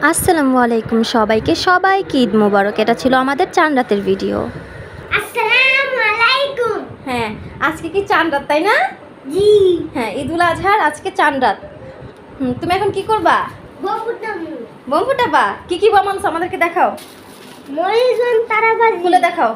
আসসালামু আলাইকুম সবাইকে ঈদ মোবারক। এটা ছিল আমাদের চাঁদ রাতের ভিডিও। আসসালামু আলাইকুম। হ্যাঁ, আজকে কি চাঁদ রাত, তাই না? জি। হ্যাঁ, ঈদুল আজহার আজকে চাঁদ রাত। তুমি এখন কি করবা? বোম ফুটাবা? কি কি বোম আনছো আমাদেরকে দেখাও। মরিজন তারাবাজি খুলে দেখাও।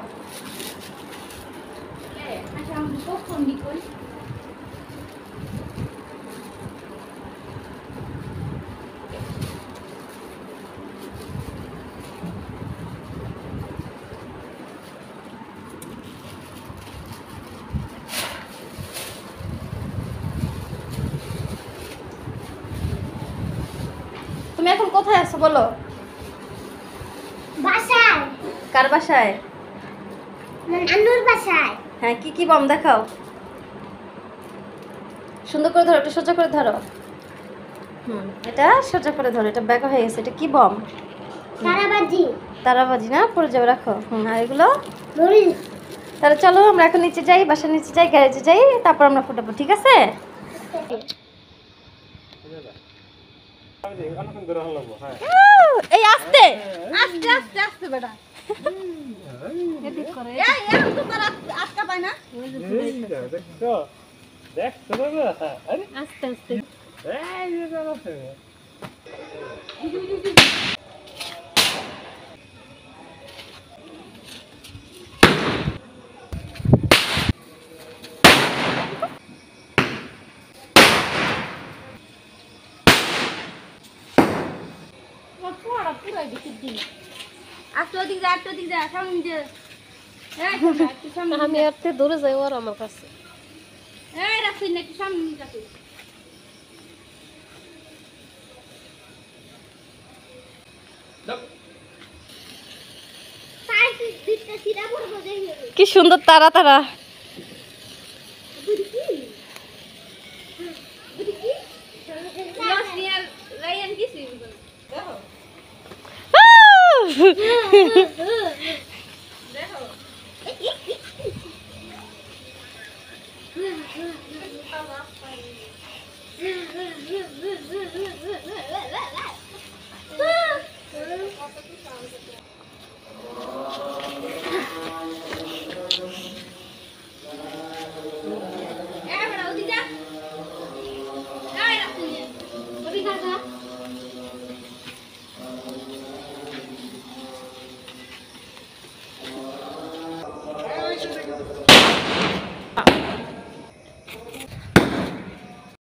তুমি এখন কোথায় আছো বলো? বাসায়। কার বাসায়? নানুর বাসায়। হ্যাঁ, কি কি বম দেখাও। সুন্দর করে ধরো, এটা সোজা করে ধরো। এটা সোজা করে ধরো, এটা ব্যাকা হয়ে গেছে। এটা কি বম? তারাবাজি। তারাবাজি না, পড়ে যাবে, রাখো। আর এগুলো মরিচ। তাহলে চলো আমরা এখন নিচে যাই, বাসার নিচে যাই, গ্যারেজে যাই, তারপর আমরা ফুটাবো, ঠিক আছে? এই আস্তে আস্তে আস্তে আস্তে বেটা এদিক করে এই তো তার আটকা পায় না। দেখছো দেখছো বাবা, আরে আস্তে আস্তে এই যে বাবা আমি আর দূরে যাই ওর আমার কাছে। কি সুন্দর তারা তারা।